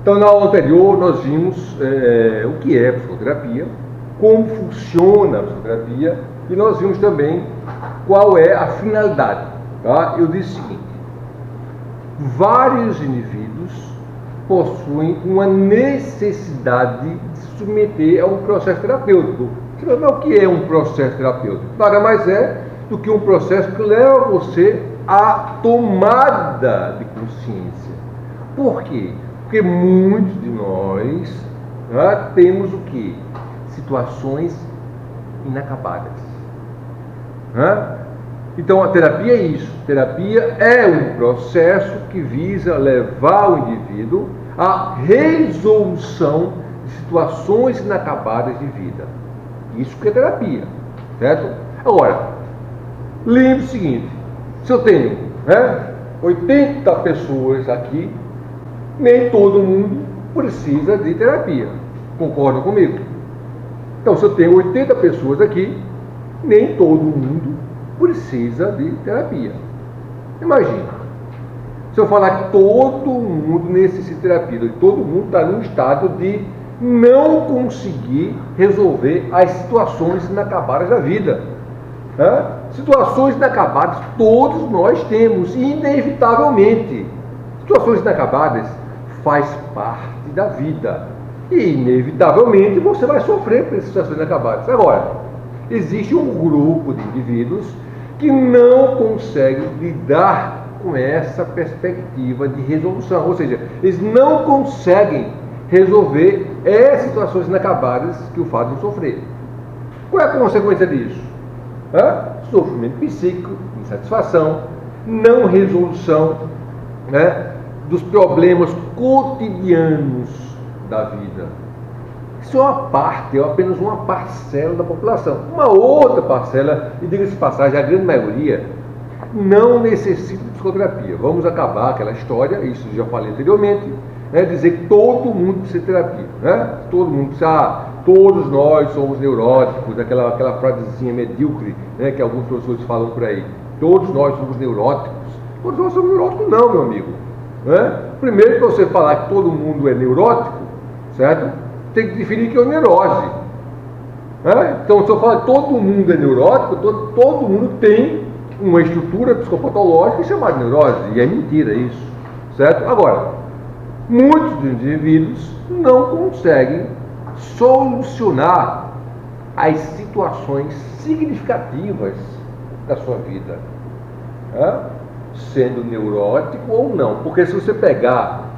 Então, na aula anterior, nós vimos o que é a psicoterapia, como funciona a psicoterapia, e nós vimos também qual é a finalidade. Tá? Eu disse o seguinte: vários indivíduos possuem uma necessidade de se submeter a um processo terapêutico. Mas o que é um processo terapêutico? Nada mais é do que um processo que leva você à tomada de consciência. Por quê? Porque muitos de nós temos o quê? Situações inacabadas. Então a terapia é isso. Terapia é um processo que visa levar o indivíduo à resolução de situações inacabadas de vida. Isso que é terapia, certo? Agora, lembre o seguinte: se eu tenho 80 pessoas aqui, nem todo mundo precisa de terapia. Concordam comigo? Então, se eu tenho 80 pessoas aqui, nem todo mundo precisa de terapia. Imagina, se eu falar que todo mundo necessita de terapia, todo mundo está num estado de não conseguir resolver as situações inacabadas da vida. Situações inacabadas todos nós temos, inevitavelmente. Situações inacabadas faz parte da vida e inevitavelmente você vai sofrer por essas situações inacabadas. Agora, existe um grupo de indivíduos que não conseguem lidar com essa perspectiva de resolução, ou seja, eles não conseguem resolver essas situações inacabadas que o fazem sofrer. Qual é a consequência disso? Sofrimento psíquico, insatisfação, não resolução dos problemas cotidianos da vida. Isso é uma parte, é apenas uma parcela da população. Uma outra parcela, e diga-se de passagem, a grande maioria, não necessita de psicoterapia. Vamos acabar aquela história, isso já falei anteriormente, dizer que todo mundo precisa de terapia. Todo mundo precisa, todos nós somos neuróticos, aquela frasezinha medíocre que alguns professores falam por aí. Todos nós somos neuróticos. Todos nós somos neuróticos não, meu amigo. Primeiro, para você falar que todo mundo é neurótico, certo? Tem que definir o que é neurose. Então, se eu falar que todo mundo é neurótico, todo mundo tem uma estrutura psicopatológica chamada neurose, e é mentira isso, certo? Agora, muitos dos indivíduos não conseguem solucionar as situações significativas da sua vida, sendo neurótico ou não. Porque se você pegar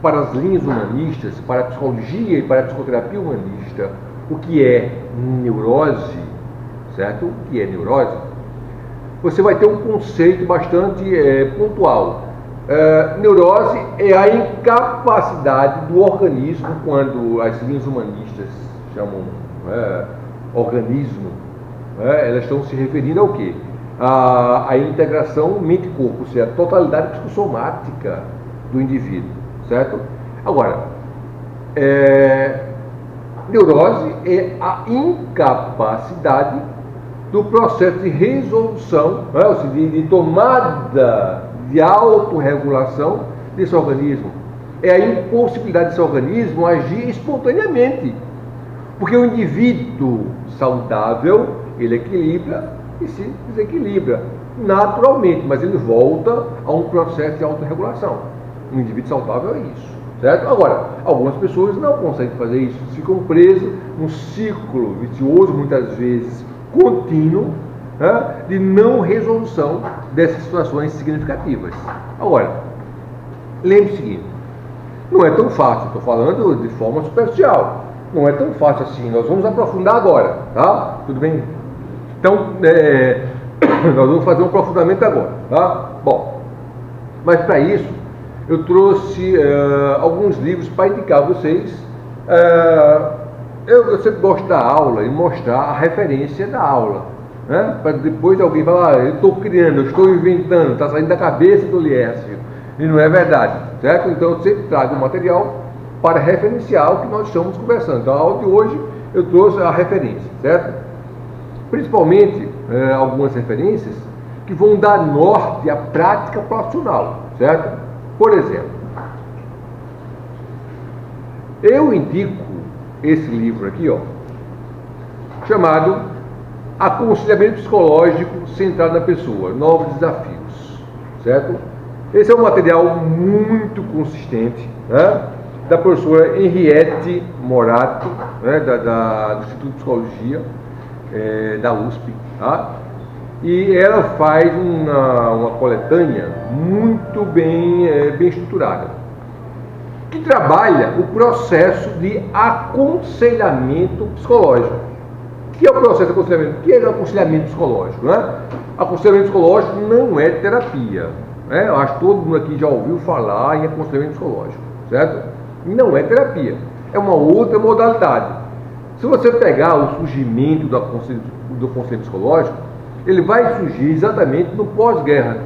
para as linhas humanistas, para a psicologia e para a psicoterapia humanista, o que é neurose, certo? O que é neurose? Você vai ter um conceito bastante pontual. Neurose é a incapacidade do organismo, quando as linhas humanistas chamam organismo, elas estão se referindo ao quê? A integração mente-corpo, ou seja, a totalidade psicossomática do indivíduo, certo? Agora, neurose é a incapacidade do processo de resolução, ou seja, de tomada de autorregulação desse organismo. É a impossibilidade desse organismo agir espontaneamente. Porque o indivíduo saudável, ele equilibra e se desequilibra naturalmente, mas ele volta a um processo de autorregulação. Um indivíduo saudável é isso, certo? Agora, algumas pessoas não conseguem fazer isso, ficam presas num ciclo vicioso, muitas vezes contínuo, de não resolução dessas situações significativas. Agora, lembre-se o seguinte: não é tão fácil, estou falando de forma superficial, não é tão fácil assim. Nós vamos aprofundar agora, tá? Tudo bem? Então, nós vamos fazer um aprofundamento agora, tá? Bom, mas para isso eu trouxe alguns livros para indicar a vocês. Eu sempre gosto da aula e mostrar a referência da aula, para depois alguém falar: eu estou criando, eu estou inventando, está saindo da cabeça do Liércio, e não é verdade, certo? Então eu sempre trago o material para referenciar o que nós estamos conversando. Então a aula de hoje eu trouxe a referência, certo? Principalmente algumas referências que vão dar norte à prática profissional, certo? Por exemplo, eu indico esse livro aqui, ó, chamado Aconselhamento Psicológico Centrado na Pessoa, Novos Desafios, certo? Esse é um material muito consistente, né, da professora Henriette Morato, né, do Instituto de Psicologia da USP, tá? E ela faz uma coletânea muito bem estruturada, que trabalha o processo de aconselhamento psicológico. O que é o processo de aconselhamento? O que é o aconselhamento psicológico, né? Aconselhamento psicológico não é terapia, né? Eu acho que todo mundo aqui já ouviu falar em aconselhamento psicológico, certo? Não é terapia, é uma outra modalidade. Se você pegar o surgimento do aconselhamento psicológico, ele vai surgir exatamente no pós-guerra.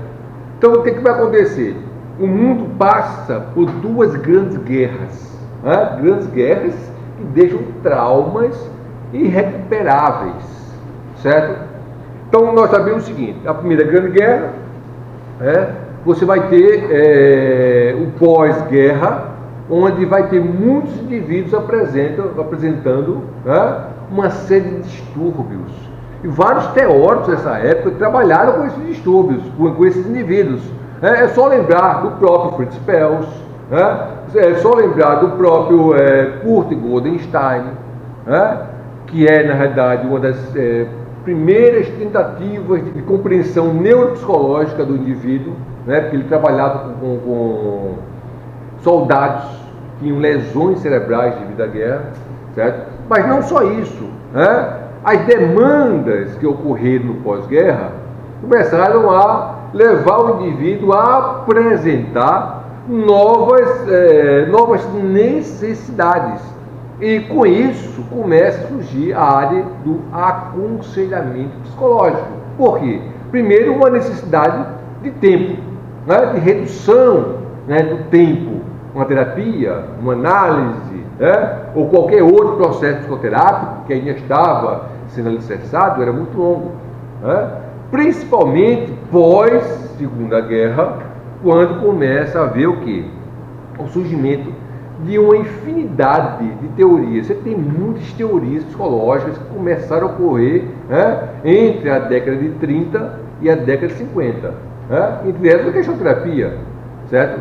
Então, o que vai acontecer? O mundo passa por duas grandes guerras, né? Grandes guerras que deixam traumas irrecuperáveis, certo? Então, nós sabemos o seguinte: a primeira grande guerra, você vai ter o pós-guerra, onde vai ter muitos indivíduos apresentando, né, uma série de distúrbios. E vários teóricos dessa época trabalharam com esses distúrbios, com esses indivíduos. É só lembrar do próprio Fritz Perls, né? É só lembrar do próprio Kurt Goldenstein, né? Que é, na realidade, uma das primeiras tentativas de compreensão neuropsicológica do indivíduo, né? Porque ele trabalhava com soldados que tinham lesões cerebrais devido à guerra, certo? Mas não só isso, né? As demandas que ocorreram no pós-guerra começaram a levar o indivíduo a apresentar novas necessidades. E com isso começa a surgir a área do aconselhamento psicológico. Por quê? Primeiro, uma necessidade de tempo, né? De redução, né, do tempo. Uma terapia, uma análise, né, ou qualquer outro processo psicoterápico que ainda estava sendo alicerçado, era muito longo, né? Principalmente pós Segunda Guerra, quando começa a haver o quê? O surgimento de uma infinidade de teorias. Você tem muitas teorias psicológicas que começaram a ocorrer, né, entre a década de 30 e a década de 50, né? Entre elas a questão-terapia, certo?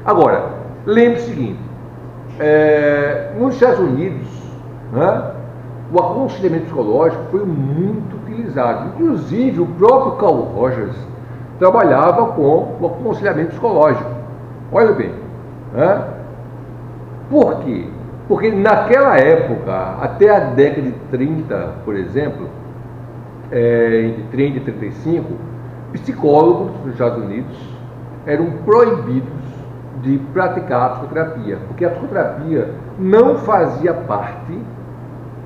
Agora, lembre o seguinte: nos Estados Unidos, né, o aconselhamento psicológico foi muito utilizado. Inclusive, o próprio Carl Rogers trabalhava com o aconselhamento psicológico. Olha bem, né? Por quê? Porque naquela época, até a década de 30, por exemplo, entre 30 e 35, psicólogos nos Estados Unidos eram proibidos de praticar a psicoterapia, porque a psicoterapia não fazia parte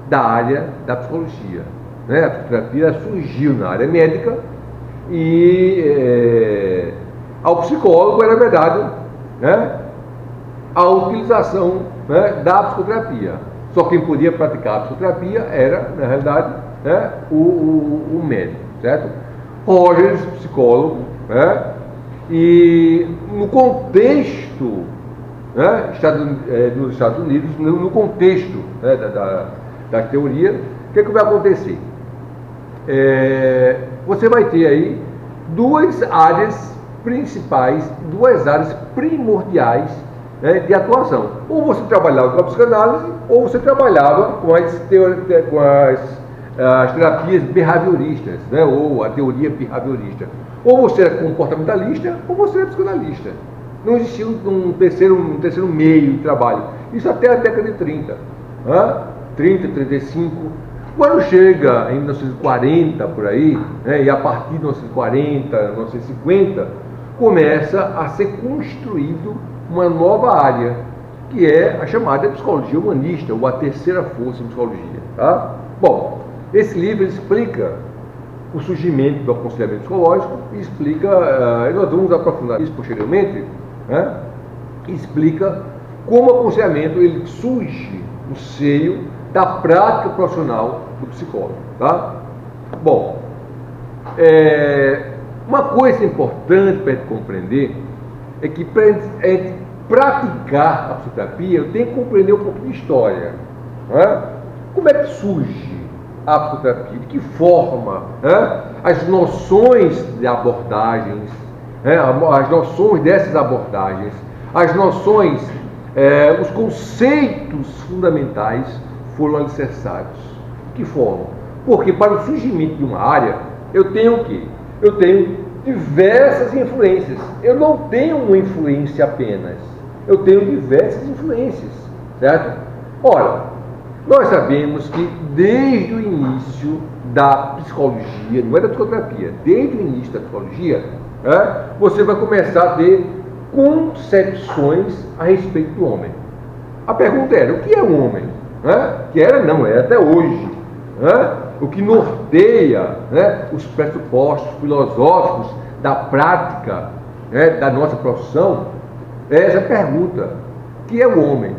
da área da psicologia, né? A psicoterapia surgiu na área médica e ao psicólogo era vedado, né, a utilização, né, da psicoterapia. Só quem podia praticar a psicoterapia era, na realidade, né, o médico, certo? Rogers, psicólogo, né? E no contexto, né, nos Estados Unidos, no contexto, né, da teoria, o que vai acontecer? Você vai ter aí duas áreas principais, duas áreas primordiais, né, de atuação. Ou você trabalhava com a psicanálise, ou você trabalhava com as terapias behavioristas, né, ou a teoria behaviorista. Ou você era comportamentalista, ou você era psicanalista. Não existia um terceiro meio de trabalho. Isso até a década de 30. 30, 35. Quando chega em 1940, por aí, né, e a partir de 1940, 1950, começa a ser construído uma nova área, que é a chamada psicologia humanista, ou a terceira força em psicologia. Tá? Bom, esse livro explica o surgimento do aconselhamento psicológico e explica, e nós vamos aprofundar isso posteriormente, né? Explica como o aconselhamento ele surge no seio da prática profissional do psicólogo. Tá? Bom, uma coisa importante para a gente compreender é que para praticar a psicoterapia, eu tenho que compreender um pouco de história. Né? Como é que surge a psicoterapia? De que forma as noções de abordagens, as noções dessas abordagens, as noções, os conceitos fundamentais foram alicerçados. De que forma? Porque para o surgimento de uma área, eu tenho o quê? Eu tenho diversas influências. Eu não tenho uma influência apenas. Eu tenho diversas influências, certo? Ora, nós sabemos que desde o início da psicologia, não é da psicoterapia, desde o início da psicologia, você vai começar a ter concepções a respeito do homem. A pergunta era, o que é um homem? Que era, não, é até hoje. O que norteia os pressupostos filosóficos da prática da nossa profissão é essa pergunta: o que é o homem?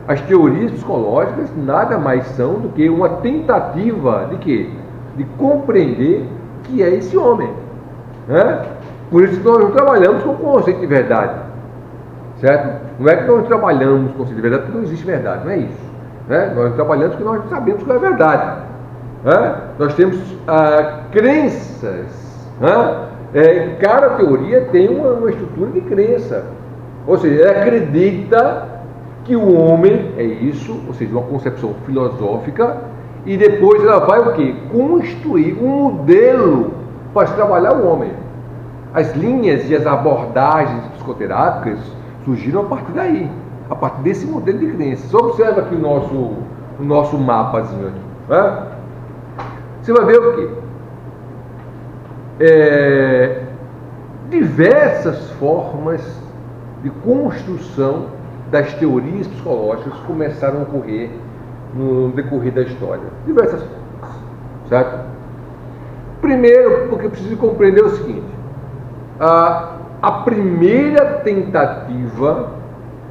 As teorias psicológicas nada mais são do que uma tentativa de quê? De compreender o que é esse homem. Por isso que nós não trabalhamos com o conceito de verdade, certo? Não é que nós trabalhamos com o conceito de verdade porque não existe verdade, não é isso. Nós trabalhamos porque nós sabemos que é verdade. Nós temos crenças. Cada teoria tem uma estrutura de crença. Ou seja, ela acredita que o homem é isso, ou seja, uma concepção filosófica, e depois ela vai o quê? Construir um modelo para se trabalhar o homem. As linhas e as abordagens psicoterápicas surgiram a partir daí, a partir desse modelo de crença. Só observa aqui o nosso mapazinho aqui. Você vai ver o quê? Diversas formas de construção das teorias psicológicas começaram a ocorrer no decorrer da história. Diversas formas, certo? Primeiro, porque eu preciso compreender o seguinte: a primeira tentativa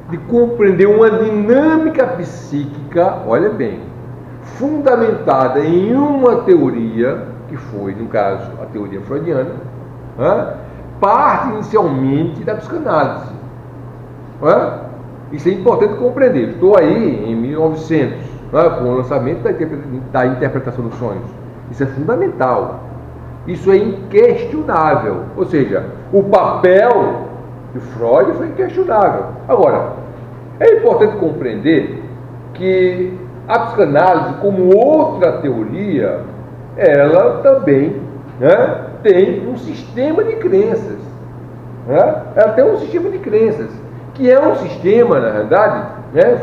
de compreender uma dinâmica psíquica, olha bem, fundamentada em uma teoria, que foi, no caso, a teoria freudiana, parte inicialmente da psicanálise. Isso é importante compreender. Estou aí em 1900, com o lançamento da interpretação dos sonhos. Isso é fundamental. Isso é inquestionável. Ou seja, o papel de Freud foi inquestionável. Agora, é importante compreender que a psicanálise, como outra teoria, ela também tem um sistema de crenças. Ela tem um sistema de crenças, que é um sistema, na realidade,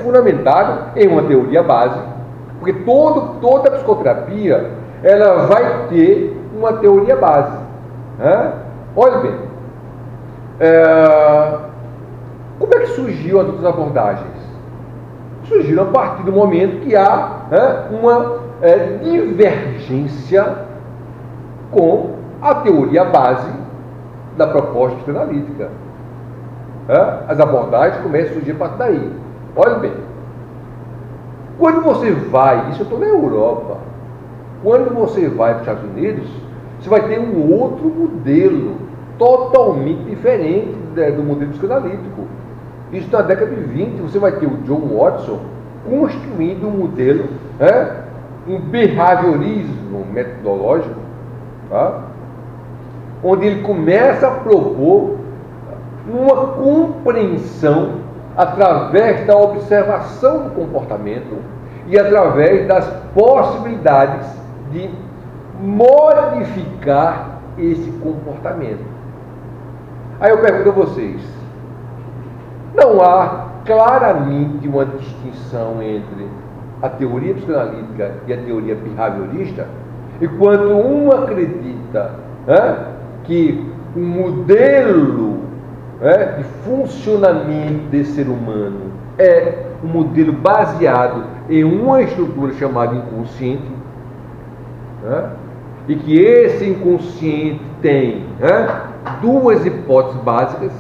fundamentado em uma teoria base, porque toda psicoterapia ela vai ter uma teoria base. Olha bem, como é que surgiu as outras abordagens? Surgiram a partir do momento que há uma divergência com a teoria base da proposta psicanalítica. As abordagens começam a surgir a partir daí. Olha bem, quando você vai, isso eu estou na Europa, quando você vai para os Estados Unidos, você vai ter um outro modelo, totalmente diferente do modelo psicanalítico. Isso na década de 20, você vai ter o John Watson construindo um modelo, um behaviorismo metodológico, onde ele começa a propor uma compreensão através da observação do comportamento e através das possibilidades de modificar esse comportamento. Aí eu pergunto a vocês, não há claramente uma distinção entre a teoria psicanalítica e a teoria behaviorista? Enquanto um acredita que o modelo de funcionamento desse ser humano é um modelo baseado em uma estrutura chamada inconsciente, e que esse inconsciente tem duas hipóteses básicas.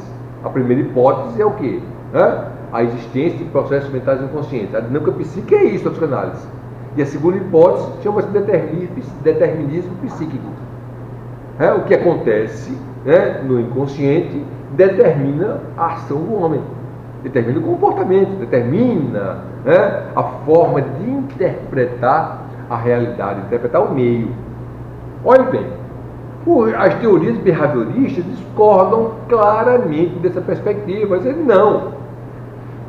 A primeira hipótese é o quê? A existência de processos mentais inconscientes. A dinâmica psíquica é isso, a psicanálise. E a segunda hipótese chama-se determinismo psíquico. O que acontece no inconsciente determina a ação do homem. determina o comportamento, determina, né, a forma de interpretar a realidade, interpretar o meio. Olhe bem, as teorias behavioristas discordam claramente dessa perspectiva, dizendo não,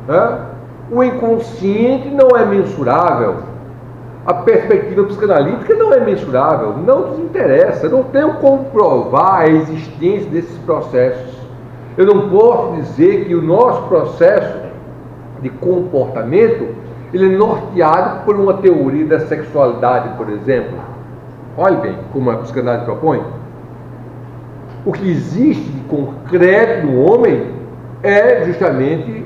né, o inconsciente não é mensurável, a perspectiva psicanalítica não é mensurável, não nos interessa, não tenho como provar a existência desses processos. Eu não posso dizer que o nosso processo de comportamento ele é norteado por uma teoria da sexualidade, por exemplo. Olhe bem como a psicanálise propõe. O que existe de concreto no homem é justamente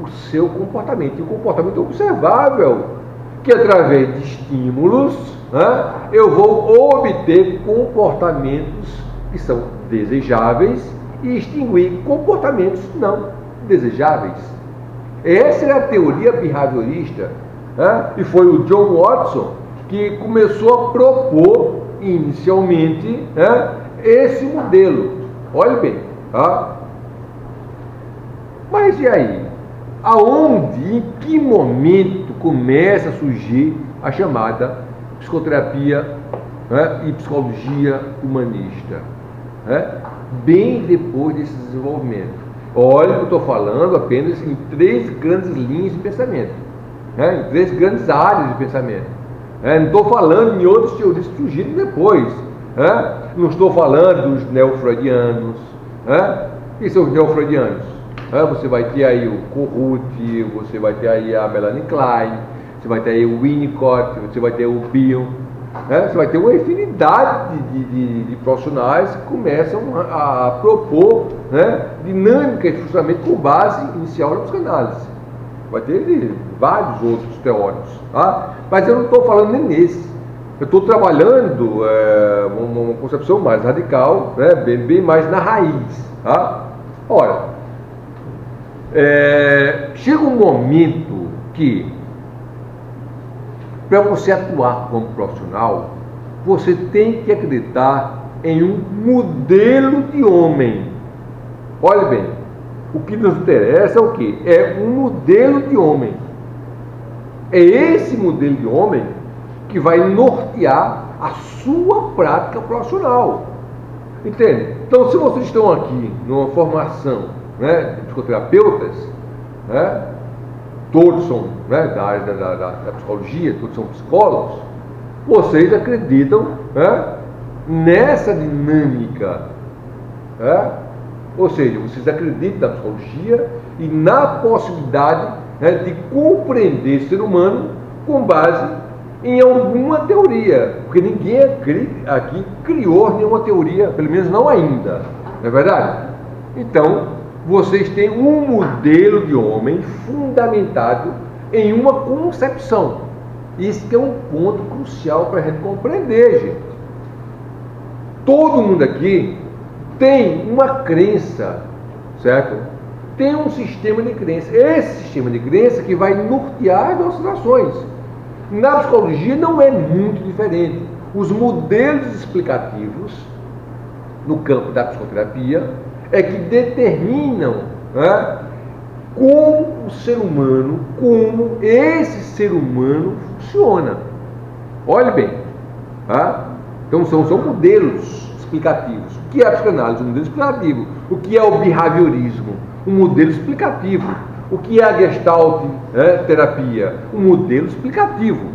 o seu comportamento. E o comportamento observável, que através de estímulos, né, eu vou obter comportamentos que são desejáveis e extinguir comportamentos não desejáveis. Essa é a teoria behaviorista, né? E foi o John Watson que começou a propor inicialmente, né, esse modelo. Olhe bem, tá? Mas e aí? Aonde, em que momento começa a surgir a chamada psicoterapia, né, e psicologia humanista? Né? Bem depois desse desenvolvimento. Olha que eu estou falando apenas em 3 grandes linhas de pensamento, né? Em 3 grandes áreas de pensamento. Não estou falando em outras teorias que surgiram depois. Né? Não estou falando dos neofreudianos. Né? Quem são os neofreudianos? Você vai ter aí o Kohut, você vai ter aí a Melanie Klein, você vai ter aí o Winnicott, você vai ter o Bion. Você vai ter uma infinidade de profissionais que começam a propor, né, dinâmicas justamente com base inicial na psicanálise. Vai ter vários outros teóricos, tá? Mas eu não estou falando nem nesse. Eu estou trabalhando uma concepção mais radical, né, bem mais na raiz. Tá? Ora, chega um momento que, para você atuar como profissional, você tem que acreditar em um modelo de homem. Olha bem, o que nos interessa é o quê? É um modelo de homem. É esse modelo de homem que vai nortear a sua prática profissional. Entende? Então, se vocês estão aqui numa formação, né, de psicoterapeutas, né, todos são, né, da área da psicologia, todos são psicólogos, vocês acreditam, né, nessa dinâmica, né? Ou seja, vocês acreditam na psicologia e na possibilidade, né, de compreender o ser humano com base em alguma teoria, porque ninguém aqui criou nenhuma teoria, pelo menos não ainda, não é verdade? Então, vocês têm um modelo de homem fundamentado em uma concepção. Isso que é um ponto crucial para a gente compreender, gente. Todo mundo aqui tem uma crença, certo? Tem um sistema de crença. Esse sistema de crença que vai nortear as nossas ações. Na psicologia não é muito diferente. Os modelos explicativos no campo da psicoterapia é que determinam, né, como o ser humano, como esse ser humano funciona. Olhe bem, tá? Então são modelos explicativos. O que é a psicanálise? Um modelo explicativo. O que é o behaviorismo? Um modelo explicativo. O que é a Gestalt, né, terapia? Um modelo explicativo.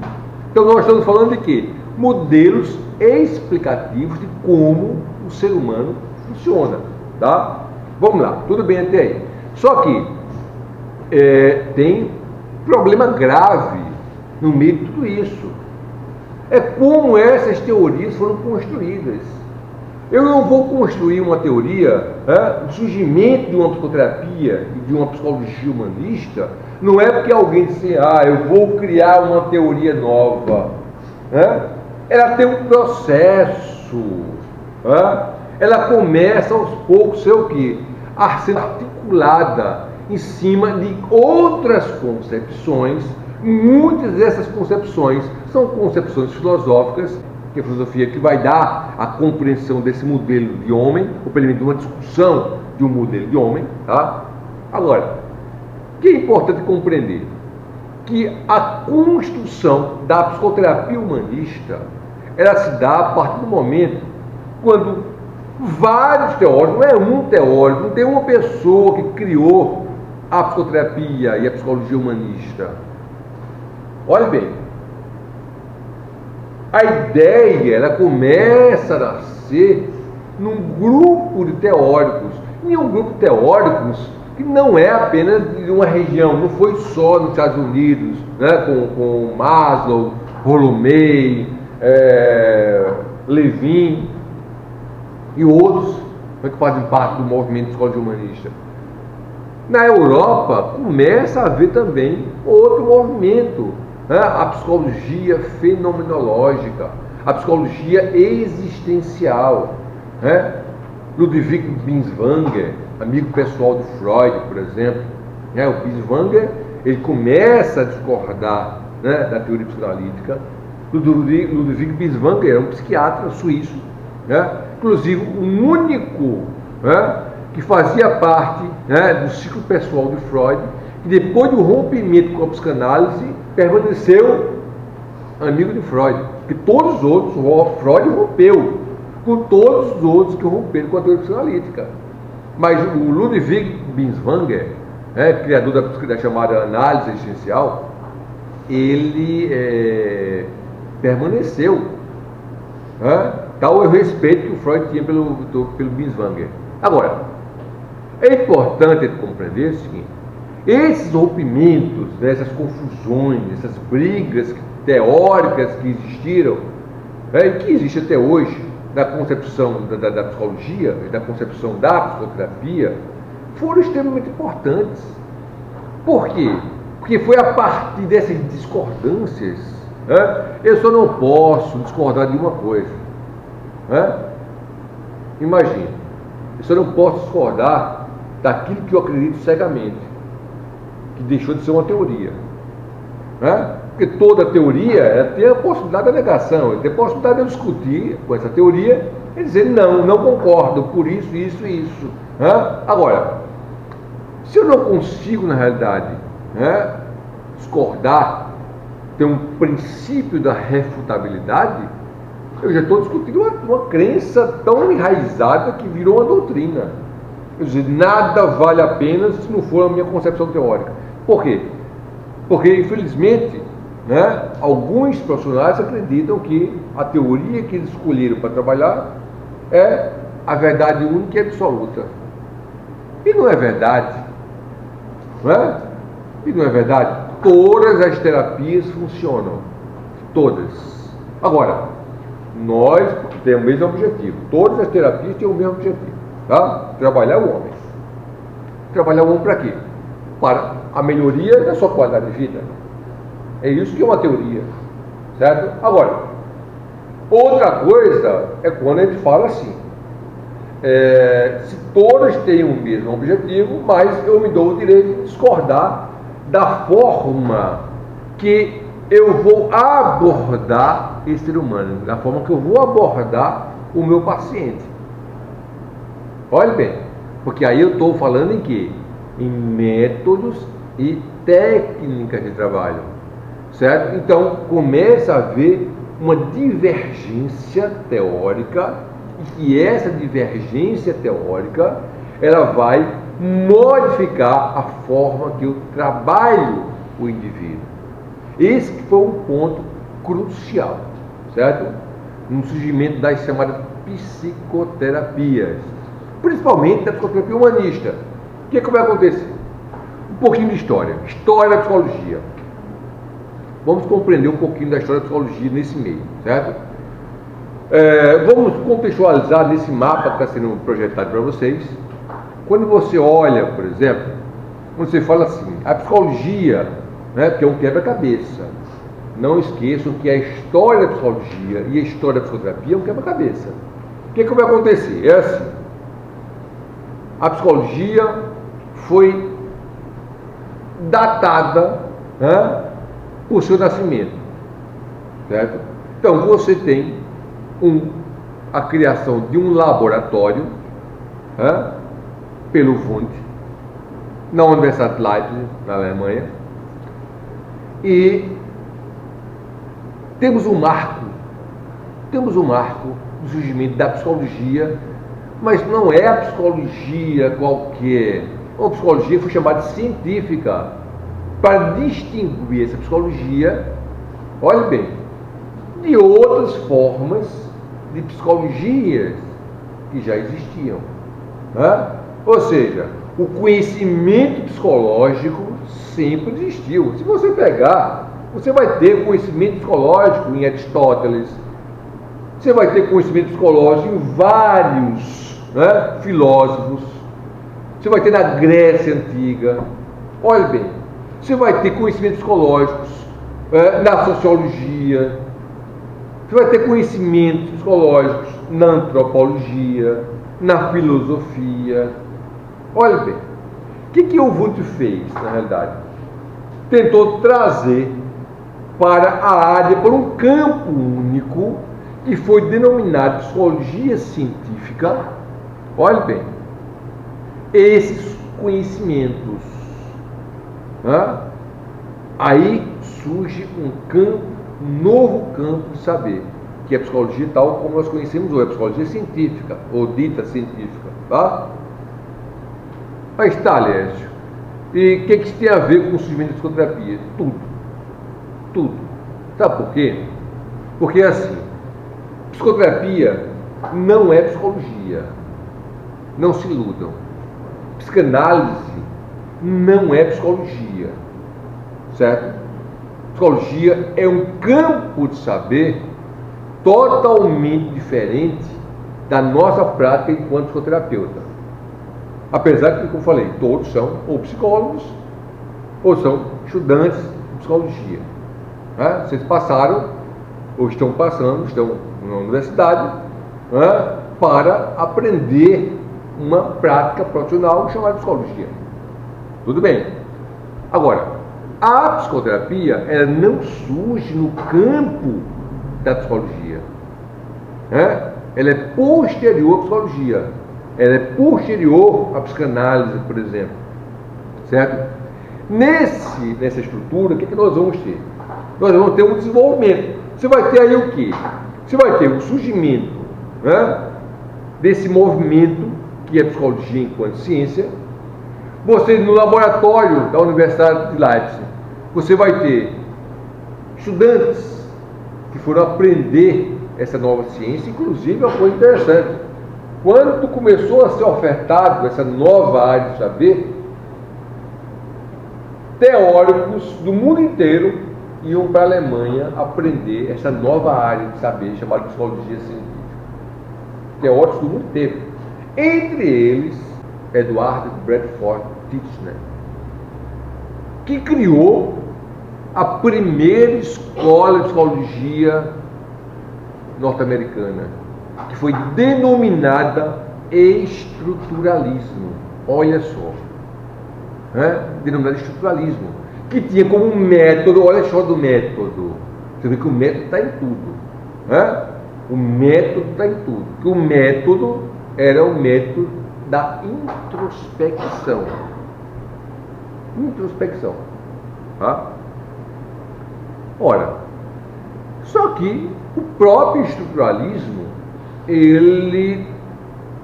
Então nós estamos falando de quê? Modelos explicativos de como o ser humano funciona. Tá? Vamos lá, tudo bem até aí. Só que tem problema grave no meio de tudo isso. É como essas teorias foram construídas. Eu não vou construir uma teoria, o surgimento de uma psicoterapia e de uma psicologia humanista, não é porque alguém disse, eu vou criar uma teoria nova. Ela tem um processo. Ela começa aos poucos, sei o quê? A ser articulada em cima de outras concepções. Muitas dessas concepções são concepções filosóficas, que é a filosofia que vai dar a compreensão desse modelo de homem, ou pelo menos uma discussão de um modelo de homem. Tá? Agora, que é importante compreender? Que a construção da psicoterapia humanista, ela se dá a partir do momento quando vários teóricos, não é um teórico, não tem uma pessoa que criou a psicoterapia e a psicologia humanista. Olha bem, a ideia, ela começa a nascer num grupo de teóricos, e um grupo de teóricos que não é apenas de uma região, não foi só nos Estados Unidos, né, com Maslow, Rolomei, Levin e outros que fazem parte do movimento de psicologia humanista. Na Europa começa a haver também outro movimento, né, a psicologia fenomenológica, a psicologia existencial, né? Ludwig Binswanger, amigo pessoal do Freud, por exemplo, né? O Binswanger, ele começa a discordar, né, da teoria psicanalítica. Ludwig Binswanger era um psiquiatra suíço, né? Inclusive o único, né, que fazia parte, né, do ciclo pessoal de Freud, que depois do rompimento com a psicanálise permaneceu amigo de Freud, que todos os outros, Freud rompeu com todos os outros que romperam com a teoria psicanalítica. Mas o Ludwig Binswanger, né, criador da chamada análise existencial, ele permaneceu, né, tal o respeito que o Freud tinha pelo Binswanger. Agora, é importante compreender o seguinte: esses rompimentos, né, essas confusões, essas brigas teóricas que existiram, e que existem até hoje, da concepção da psicologia, da concepção da psicoterapia, foram extremamente importantes. Por quê? Porque foi a partir dessas discordâncias, né, eu só não posso discordar de uma coisa. Né? Imagine, eu só não posso discordar daquilo que eu acredito cegamente, que deixou de ser uma teoria. Né? Porque toda teoria tem a possibilidade da negação, tem a possibilidade de eu discutir com essa teoria e dizer não concordo por isso, isso e isso. Né? Agora, se eu não consigo, na realidade, né, discordar, ter um princípio da refutabilidade, eu já estou discutindo uma crença tão enraizada que virou uma doutrina. Quer dizer, nada vale a pena se não for a minha concepção teórica. Por quê? Porque, infelizmente, né, alguns profissionais acreditam que a teoria que eles escolheram para trabalhar é a verdade única e absoluta. E não é verdade. Né? E não é verdade. Todas as terapias funcionam. Todas. Agora, nós temos o mesmo objetivo. Todas as terapias têm o mesmo objetivo. Tá? Trabalhar o homem. Trabalhar o homem para quê? Para a melhoria da sua qualidade de vida. É isso que é uma teoria. Certo? Agora, outra coisa é quando a gente fala assim. Se todas têm o mesmo objetivo, mas eu me dou o direito de discordar da forma que eu vou abordar esse ser humano, da forma que eu vou abordar o meu paciente. Olha bem, porque aí eu estou falando em quê? Em métodos e técnicas de trabalho, certo? Então começa a haver uma divergência teórica, e que essa divergência teórica ela vai modificar a forma que eu trabalho o indivíduo. Esse foi um ponto crucial, certo? No surgimento das chamadas psicoterapias, principalmente da psicoterapia humanista. O que vai acontecer? Um pouquinho de história da psicologia. Vamos compreender um pouquinho da história da psicologia nesse meio, certo? Vamos contextualizar nesse mapa que está sendo projetado para vocês. Quando você olha, por exemplo, quando você fala assim, a psicologia, né, que é um quebra-cabeça. Não esqueçam que a história da psicologia e a história da psicoterapia é um quebra-cabeça. O que vai acontecer? É assim, a psicologia foi datada, né, por seu nascimento, certo? Então você tem a criação de um laboratório, né, pelo Wundt, na Universidade de Leipzig, na Alemanha, e temos um marco do surgimento da psicologia, mas não é a psicologia qualquer, uma psicologia que foi chamada científica, para distinguir essa psicologia, olhe bem, de outras formas de psicologias que já existiam, né? Ou seja, o conhecimento psicológico sempre existiu. Se você pegar, você vai ter conhecimento psicológico em Aristóteles, você vai ter conhecimento psicológico em vários, né, filósofos, você vai ter na Grécia Antiga, olha bem, você vai ter conhecimentos psicológicos na sociologia, você vai ter conhecimentos psicológicos na antropologia, na filosofia. Olha bem, o que o Wundt fez, na realidade? Tentou trazer para a área, para um campo único, que foi denominado psicologia científica, olhe bem, esses conhecimentos. Aí surge um novo campo de saber, que é a psicologia tal como nós conhecemos hoje, a psicologia científica, ou dita científica. Tá? Aí está, Lécio. E o que isso tem a ver com o surgimento da psicoterapia? Tudo. Sabe por quê? Porque assim, psicoterapia não é psicologia. Não se iludam. Psicanálise não é psicologia. Certo? Psicologia é um campo de saber totalmente diferente da nossa prática enquanto psicoterapeuta. Apesar que, como eu falei, todos são ou psicólogos ou são estudantes de psicologia. Vocês passaram ou estão passando, estão na universidade, para aprender uma prática profissional chamada psicologia. Tudo bem. Agora, a psicoterapia, ela não surge no campo da psicologia. Ela é posterior à psicologia. Ela é posterior à psicanálise, por exemplo. Certo? Nessa estrutura, o que nós vamos ter? Nós vamos ter um desenvolvimento. Você vai ter aí o quê? Você vai ter o surgimento desse movimento que é a psicologia enquanto ciência. Você, no laboratório da Universidade de Leipzig, você vai ter estudantes que foram aprender essa nova ciência. Inclusive, uma coisa interessante, quando começou a ser ofertado essa nova área de saber, teóricos do mundo inteiro iam para a Alemanha aprender essa nova área de saber chamada psicologia científica. Teóricos do mundo inteiro. Entre eles, Eduard Bradford Titchener, que criou a primeira escola de psicologia norte-americana, que foi denominada estruturalismo. Olha só, denominada estruturalismo, que tinha como método, olha só do método, você vê que o método está em tudo, o método está em tudo, que o método era o método da introspecção. Ora, só que o próprio estruturalismo, ele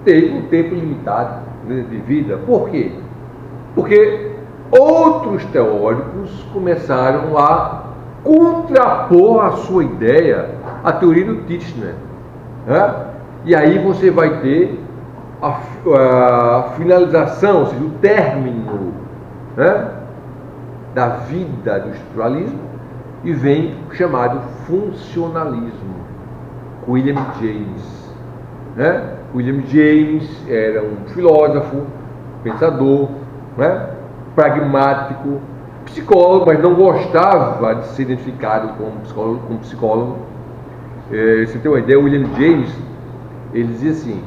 teve um tempo limitado de vida. Por quê? Porque outros teóricos começaram a contrapor a sua ideia à teoria do Titchener. E aí você vai ter a finalização, ou seja, o término da vida do estruturalismo, e vem o chamado funcionalismo. William James. William James era um filósofo, pensador, pragmático, psicólogo, mas não gostava de ser identificado como psicólogo. Você tem uma ideia, William James, ele dizia assim,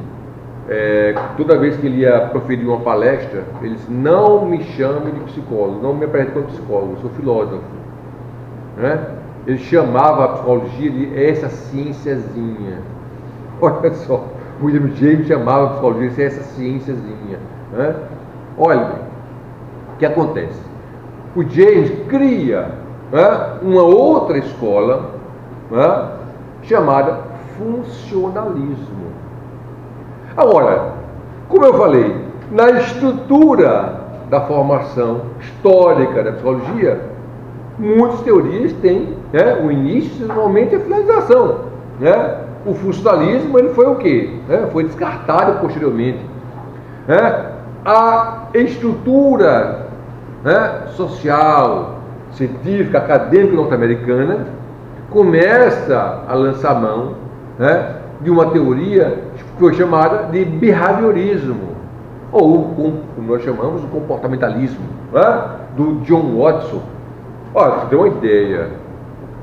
toda vez que ele ia proferir uma palestra, ele disse: não me chame de psicólogo, não me apresente como psicólogo, eu sou filósofo. Ele chamava a psicologia de essa cienciazinha. Olha só, William James chamava a psicologia de essa cienciazinha. Olha bem, que acontece? O James cria, né, uma outra escola, né, chamada funcionalismo. Agora, como eu falei, na estrutura da formação histórica da psicologia, muitas teorias têm, né, o início, normalmente, a finalização. Né? O funcionalismo, ele foi o quê? Né? Foi descartado posteriormente. Né? A estrutura, né, social, científica, acadêmica norte-americana começa a lançar mão, né, de uma teoria que foi chamada de behaviorismo, ou como nós chamamos, o comportamentalismo, né, do John Watson. Olha, você tem uma ideia,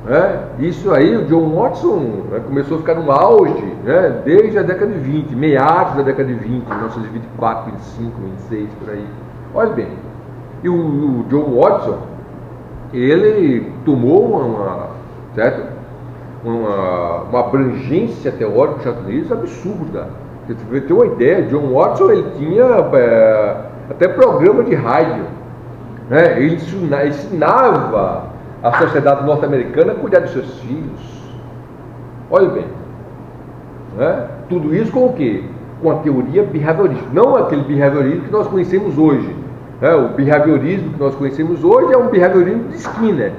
né? Isso aí, o John Watson, né, começou a ficar no auge, né, desde a década de 20, meados da década de 20, 1924, 25, 26, por aí. Olha bem, e o John Watson, ele tomou uma abrangência teórica dos Estados Unidos absurda. Você ter uma ideia, John Watson, ele tinha até programa de rádio, né? Ele ensinava a sociedade norte-americana a cuidar dos seus filhos. Olha bem, né? Tudo isso com o quê? Com a teoria behaviorista, não aquele behaviorismo que nós conhecemos hoje. Né? O behaviorismo que nós conhecemos hoje é um behaviorismo de Skinner,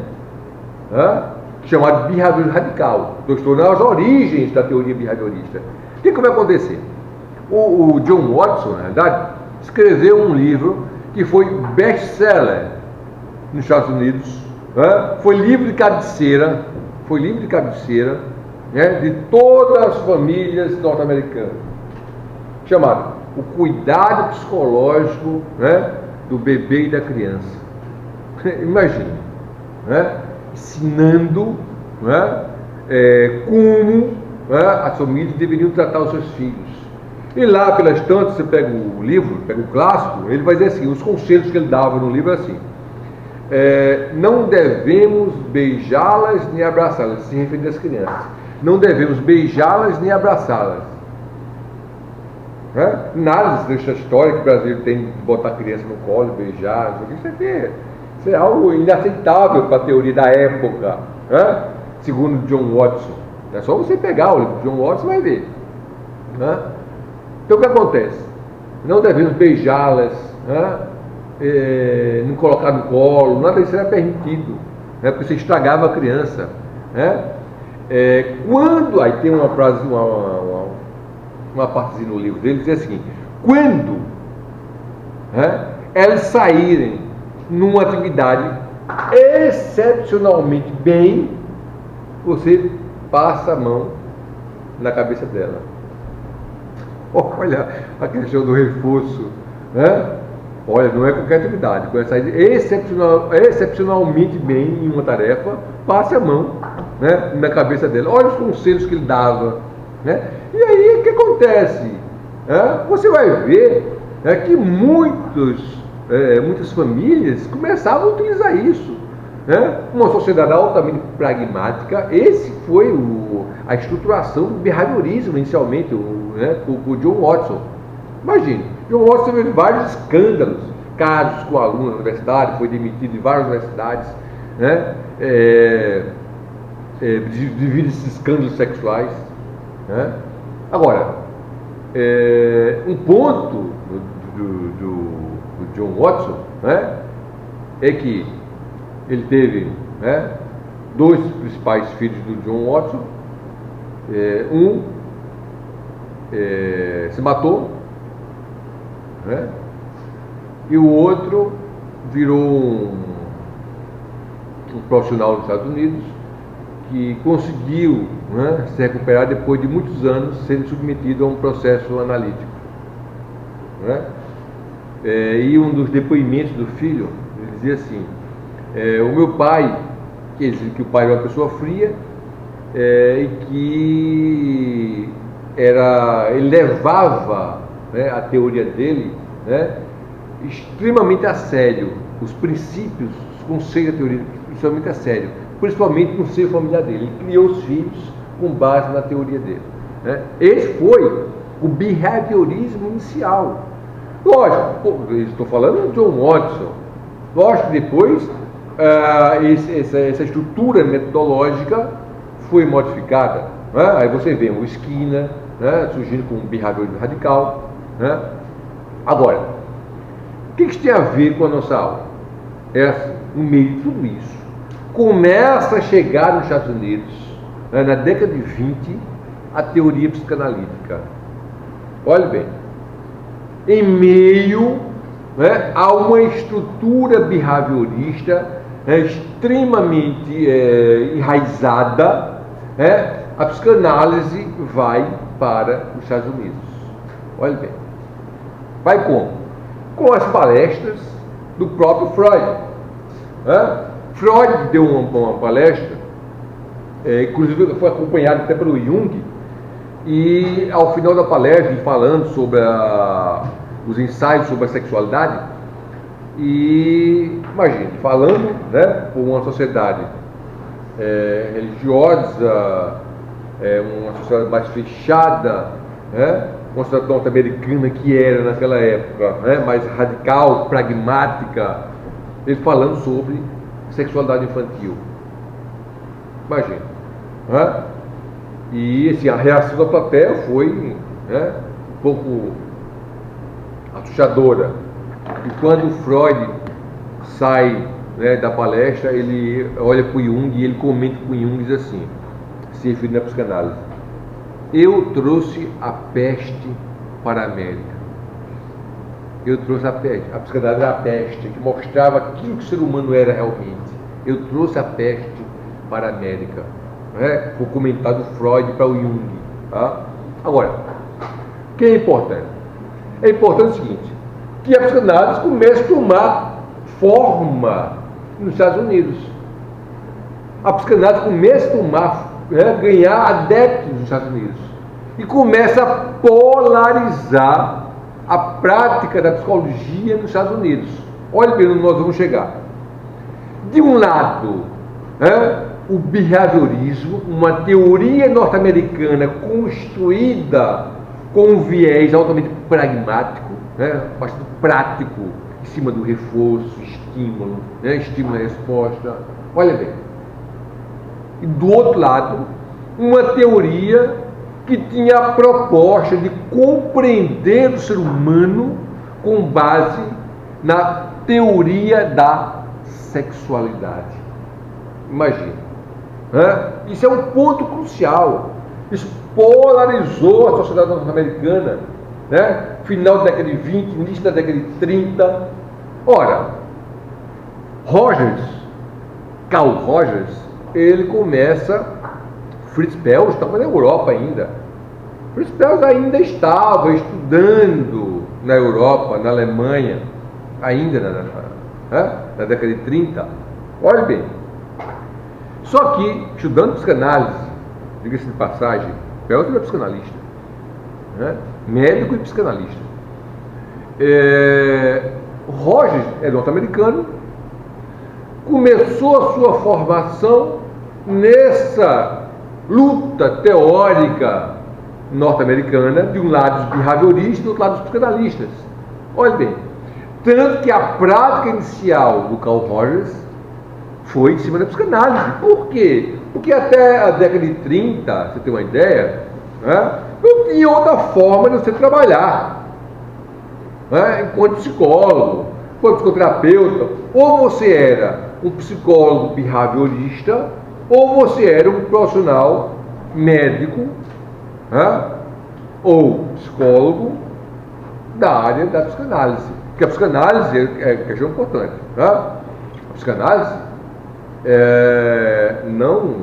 né? Chamado de behaviorismo radical. Estou estudando as origens da teoria behaviorista. O que vai acontecer? O John Watson, na verdade, escreveu um livro que foi best-seller nos Estados Unidos, né? Foi livro de cabeceira, né, de todas as famílias norte-americanas, chamado O Cuidado Psicológico, né, do Bebê e da Criança. Imagine, né, ensinando, né, como, né, as famílias deveriam tratar os seus filhos. E lá pelas tantas, você pega o livro, pega o clássico, ele vai dizer assim, os conselhos que ele dava no livro é assim: não devemos beijá-las nem abraçá-las, se referindo às crianças. Não devemos beijá-las nem abraçá-las. Né? Nada dessa história que o brasileiro tem de botar a criança no colo, beijar, isso é algo inaceitável para a teoria da época, né? Segundo John Watson. É só você pegar o livro de John Watson e vai ver. Né? Então o que acontece? Não devemos beijá-las, né? Não colocar no colo, nada disso era permitido, né? Porque você estragava a criança. Né? Quando, aí tem uma frase, uma partezinha no livro dele, diz assim: quando, né, elas saírem numa atividade excepcionalmente bem, você passa a mão na cabeça dela. Olha a questão do reforço, né? Olha, não é qualquer atividade. Quando ela sair excepcionalmente bem em uma tarefa, passe a mão, né, na cabeça dela. Olha os conselhos que ele dava, né? E aí o que acontece? Você vai ver, né, que muitas famílias começavam a utilizar isso. Né? Uma sociedade altamente pragmática. Esse foi a estruturação do behaviorismo inicialmente, né, com o John Watson. Imagine, John Watson teve vários escândalos, casos com alunos da universidade, foi demitido de várias universidades, né, devido a esses escândalos sexuais. Né? Agora, um ponto do John Watson, né, é que ele teve, né, dois principais filhos do John Watson. Um se matou, né, e o outro virou um profissional dos Estados Unidos que conseguiu, né, se recuperar depois de muitos anos sendo submetido a um processo analítico. Né? E um dos depoimentos do filho, ele dizia assim: o meu pai, quer dizer que o pai era uma pessoa fria, e que ele levava, né, a teoria dele, né, extremamente a sério, os princípios, os conceitos da teoria, extremamente a sério, principalmente no seio familiar dele. Ele criou os filhos com base na teoria dele. Né? Esse foi o behaviorismo inicial. Lógico, estou falando de John Watson, Lógico que depois essa estrutura metodológica foi modificada, né? Aí você vê o Skinner, né, surgindo com um behaviorismo radical, né? Agora, o que isso tem a ver com a nossa aula? No meio de tudo isso, começa a chegar nos Estados Unidos, né, na década de 20, a teoria psicanalítica. Olha bem, em meio, né, a uma estrutura behaviorista, né, extremamente enraizada, né, a psicanálise vai para os Estados Unidos. Olha bem, vai como? Com as palestras do próprio Freud. Né? Freud deu uma palestra, inclusive foi acompanhado até pelo Jung, e ao final da palestra, falando sobre os ensaios sobre a sexualidade, e imagine, falando, né, por uma sociedade religiosa, uma sociedade mais fechada, né, uma sociedade norte-americana que era naquela época, né, mais radical, pragmática, ele falando sobre sexualidade infantil. Imagina, né? E assim, a reação da plateia foi, né, um pouco assustadora. E quando Freud sai, né, da palestra, ele olha para o Jung e ele comenta com o Jung e diz assim, se referindo à psicanálise: eu trouxe a peste para a América. Eu trouxe a peste. A psicanálise era a peste, que mostrava aquilo que o ser humano era realmente. Eu trouxe a peste para a América. Né? Foi comentado Freud para o Jung. Tá? Agora, o que é importante? É importante o seguinte, que a psicanálise comece a tomar forma nos Estados Unidos. A psicanálise começa a tomar, ganhar adeptos nos Estados Unidos. E começa a polarizar a prática da psicologia nos Estados Unidos. Olha bem onde nós vamos chegar. De um lado, o behaviorismo, uma teoria norte-americana construída com um viés altamente pragmático, bastante prático, em cima do reforço, estímulo, estímulo e resposta. Olha bem. E do outro lado, uma teoria que tinha a proposta de compreender o ser humano com base na teoria da sexualidade. Imagina. Isso é um ponto crucial. Isso polarizou a sociedade norte-americana, final da década de 20, início da década de 30. Ora, Carl Rogers, ele começa... Fritz Perls estava na Europa ainda. Fritz Perls ainda estava estudando na Europa, na Alemanha, ainda na década de 30. Olha bem. Só que, estudando psicanálise, diga-se de passagem, Perls era psicanalista, médico e psicanalista. Rogers é norte-americano, começou a sua formação nessa luta teórica norte-americana, de um lado os behavioristas, do outro lado os psicanalistas. Olha bem, tanto que a prática inicial do Carl Rogers foi em cima da psicanálise. Por quê? Porque até a década de 30, você tem uma ideia, não tinha outra forma de você trabalhar, enquanto psicólogo, enquanto psicoterapeuta. Ou você era um psicólogo behaviorista, ou você era um profissional médico, ou psicólogo da área da psicanálise. Porque a psicanálise é questão importante. A psicanálise não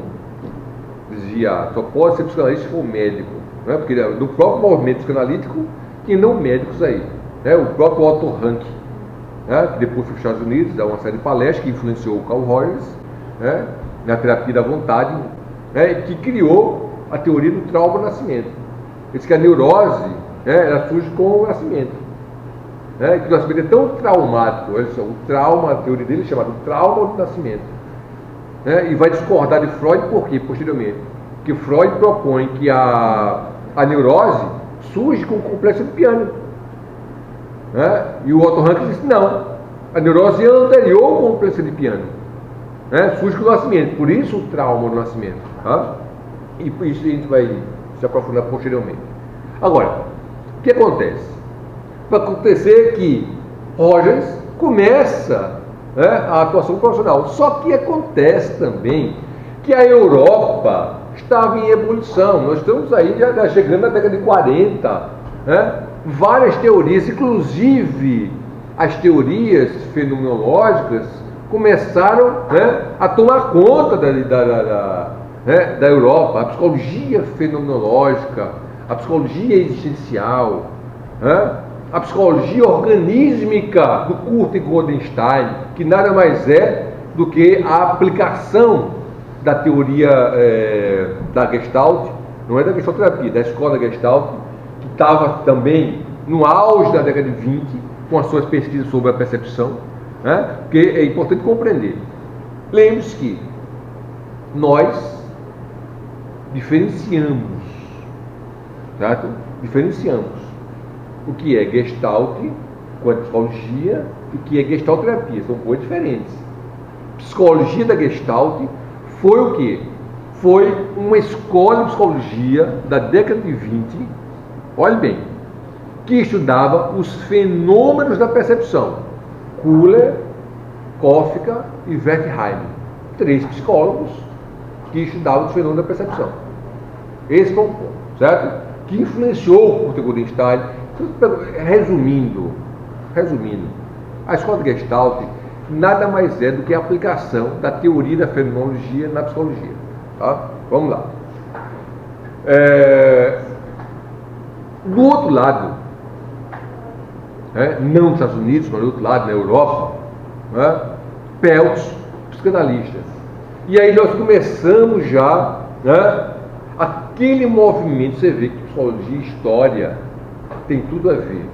dizia, só pode ser psicanalista se for médico. Porque do próprio movimento psicanalítico tinha não médicos aí. O próprio Otto Rank, que depois foi para os Estados Unidos, dá uma série de palestras que influenciou o Carl Rogers, na terapia da vontade, que criou a teoria do trauma-nascimento. Ele diz que a neurose ela surge com o nascimento. Que o nascimento é tão traumático, o trauma, a teoria dele é chamada trauma do nascimento. E vai discordar de Freud por quê? Posteriormente. Porque Freud propõe que a neurose surge com o complexo edipiano. E o Otto Rank diz não. A neurose é anterior à complexo edipiano. Surge com o nascimento, por isso o trauma do nascimento. Tá? E por isso a gente vai se aprofundar posteriormente. Agora, o que acontece? Vai acontecer que Rogers começa a atuação profissional. Só que acontece também que a Europa estava em ebulição. Nós estamos aí já chegando na década de 40. Várias teorias, inclusive as teorias fenomenológicas, começaram a tomar conta da Europa. A psicologia fenomenológica, a psicologia existencial, a psicologia organísmica do Kurt Goldenstein, que nada mais é do que a aplicação da teoria da Gestalt, não é da Gestalterapia, da escola Gestalt, que estava também no auge da década de 20, com as suas pesquisas sobre a percepção, porque é importante compreender. Lembre-se que nós diferenciamos, certo? Diferenciamos o que é Gestalt, com a psicologia, e o que é Gestalterapia. São coisas diferentes. Psicologia da Gestalt foi o quê? Foi uma escola de psicologia da década de 20, olhe bem, que estudava os fenômenos da percepção. Kuhler, Kofka e Wertheim. 3 psicólogos que estudavam os fenômenos da percepção. Esse foi um ponto, certo? Que influenciou o Kurt Goldenstein. Resumindo, a escola de Gestalt nada mais é do que a aplicação da teoria da fenomenologia na psicologia. Tá? Vamos lá. Do outro lado, não nos Estados Unidos, mas do outro lado, na Europa, Peltz, psicanalistas. E aí nós começamos já aquele movimento. Você vê que psicologia e história tem tudo a ver.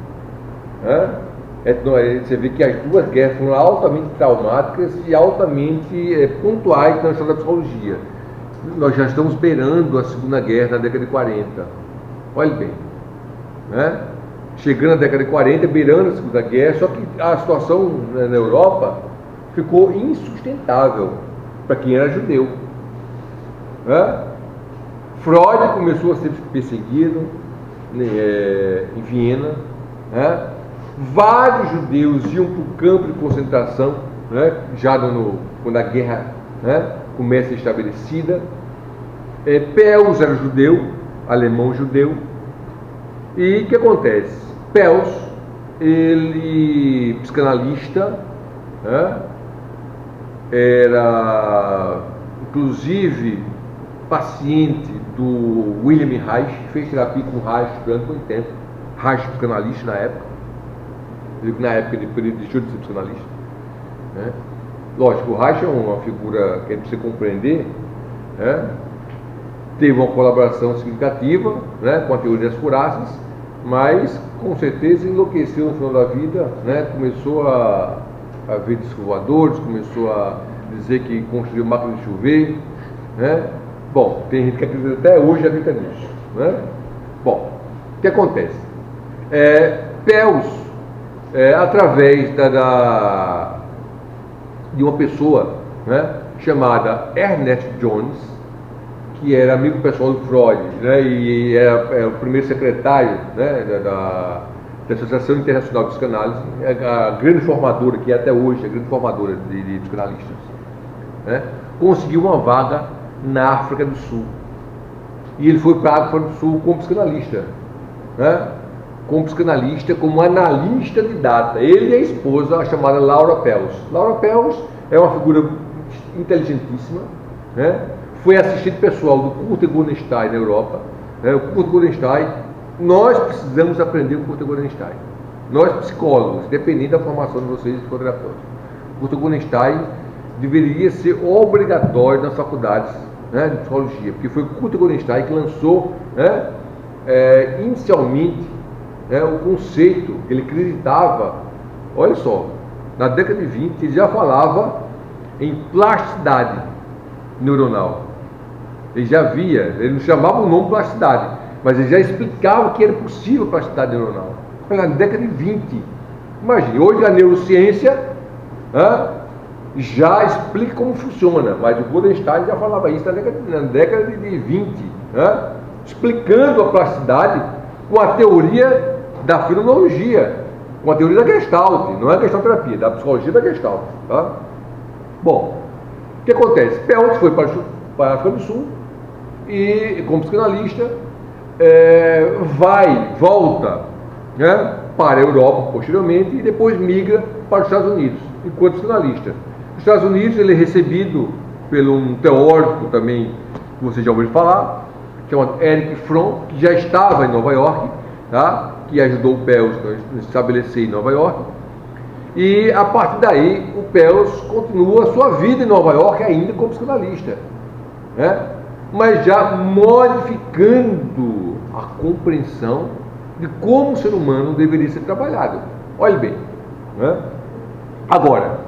Você vê que as duas guerras foram altamente traumáticas e altamente pontuais na história da psicologia. Nós já estamos beirando a Segunda Guerra na década de 40. Olhe bem. Chegando na década de 40, beirando a Segunda Guerra, só que a situação na Europa ficou insustentável para quem era judeu. Freud começou a ser perseguido em Viena. Vários judeus iam para o campo de concentração, já quando a guerra começa a ser estabelecida. Peltz era judeu, alemão judeu. E o que acontece? Peltz, ele psicanalista, era inclusive paciente do Wilhelm Reich, fez terapia com Reich durante muito tempo. Reich psicanalista na época. Na época ele deixou de ser psicanalista. Lógico, o Reich é uma figura que é para você compreender. Teve uma colaboração significativa com a teoria das curácias, mas com certeza enlouqueceu no final da vida, começou a ver descovadores, começou a dizer que construiu máquina de chover. Bom, tem gente que acredita até hoje acredita nisso. Bom, o que acontece? Peltz, através de uma pessoa chamada Ernest Jones, que era amigo pessoal do Freud, e era o primeiro secretário da Associação Internacional de Psicanálise, a grande formadora, que é até hoje a grande formadora de psicanalistas, conseguiu uma vaga na África do Sul. E ele foi para a África do Sul como psicanalista, como analista de data. Ele e a esposa, a chamada Laura Peltz. Laura Peltz é uma figura inteligentíssima, foi assistente pessoal do Kurt Goldenstein na Europa. O Kurt Goldenstein, nós precisamos aprender com o Kurt Goldenstein. Nós, psicólogos, dependendo da formação de vocês, psicoterapeutas. O Kurt Goldenstein deveria ser obrigatório nas faculdades de psicologia, porque foi o Kurt Goldenstein que lançou inicialmente o conceito que ele acreditava. Olha só, na década de 20 ele já falava em plasticidade neuronal. Ele já via, ele não chamava o nome plasticidade, mas ele já explicava que era possível plasticidade neuronal. Na década de 20. Imagine, hoje a neurociência já explica como funciona, mas o Bodenstein já falava isso na década de 20, explicando a plasticidade com a teoria da fenomenologia, com a teoria da Gestalt, não é a Gestalterapia, da psicologia da Gestalt. Bom, o que acontece? Peltz foi para a África do Sul e, como psicanalista, volta para a Europa posteriormente e depois migra para os Estados Unidos, enquanto psicanalista. Nos Estados Unidos ele é recebido por um teórico também, que você já ouviu falar, chamado Erich Fromm, que já estava em Nova York, que ajudou o Peltz a estabelecer em Nova York. E a partir daí o Peltz continua a sua vida em Nova York ainda como psicanalista, mas já modificando a compreensão de como o ser humano deveria ser trabalhado. Olhe bem, agora,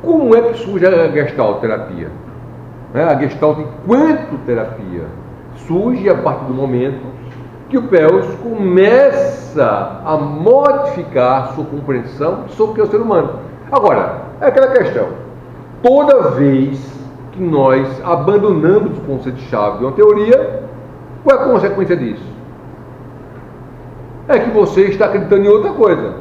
como é que surge a Gestalterapia? A Gestalt enquanto terapia surge a partir do momento que o Peltz começa a modificar sua compreensão sobre o que é o ser humano. Agora, é aquela questão, toda vez que nós abandonamos o conceito-chave de uma teoria, qual é a consequência disso? É que você está acreditando em outra coisa.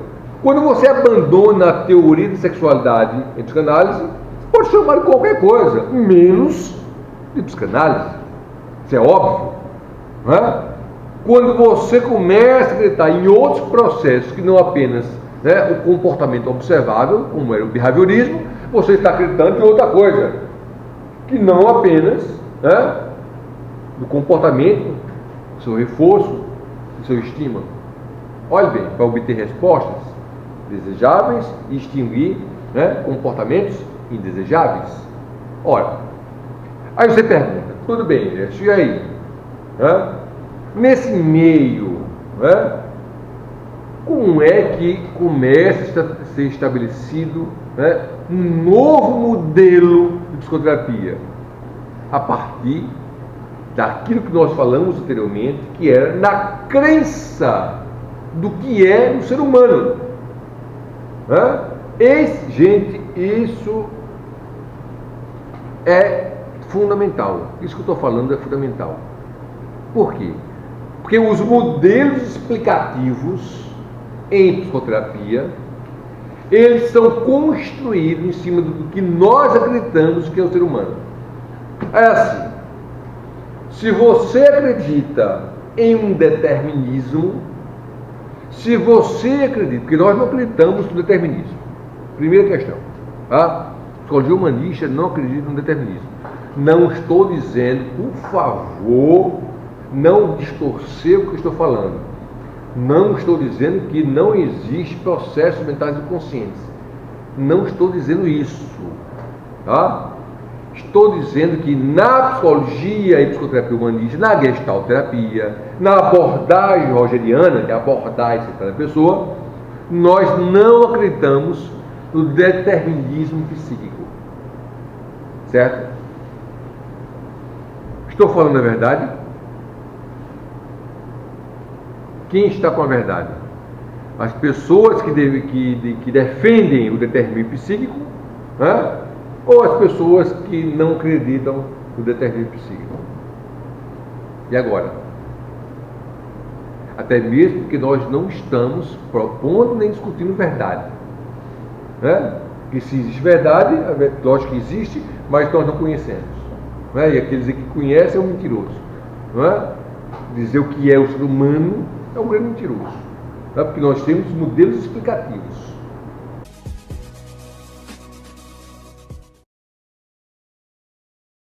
Quando você abandona a teoria de sexualidade em psicanálise, você pode chamar de qualquer coisa, menos de psicanálise. Isso é óbvio. Quando você começa a acreditar em outros processos que não apenas o comportamento observável, como era o behaviorismo, você está acreditando em outra coisa, que não apenas do comportamento, do seu reforço, do seu estímulo. Olhe bem, para obter respostas desejáveis e extinguir comportamentos indesejáveis. Ora, aí você pergunta, tudo bem, e aí? Nesse meio, como é que começa a ser estabelecido um novo modelo de psicoterapia? A partir daquilo que nós falamos anteriormente, que era na crença do que é o ser humano. Gente, isso é fundamental. Isso que eu estou falando é fundamental. Por quê? Porque os modelos explicativos em psicoterapia, eles são construídos em cima do que nós acreditamos que é o ser humano. É assim, se você acredita em um determinismo, se você acredita, porque nós não acreditamos no determinismo, primeira questão, a psicologia humanista não acredita no determinismo. Não estou dizendo, por favor, não distorcer o que estou falando. Não estou dizendo que não existe processos mentais inconscientes. Não estou dizendo isso. Estou dizendo que na psicologia e psicoterapia humanista, na gestalterapia, na abordagem rogeriana, que é a abordagem centrada na pessoa, nós não acreditamos no determinismo psíquico. Certo? Estou falando a verdade? Quem está com a verdade? As pessoas que defendem o determinismo psíquico, ou as pessoas que não acreditam no determinismo psíquico? E agora? Até mesmo porque nós não estamos propondo nem discutindo verdade. Que se existe verdade, lógico que existe, mas nós não conhecemos. E aqueles que conhecem é um mentiroso. Dizer o que é o ser humano é um grande mentiroso. Porque nós temos modelos explicativos.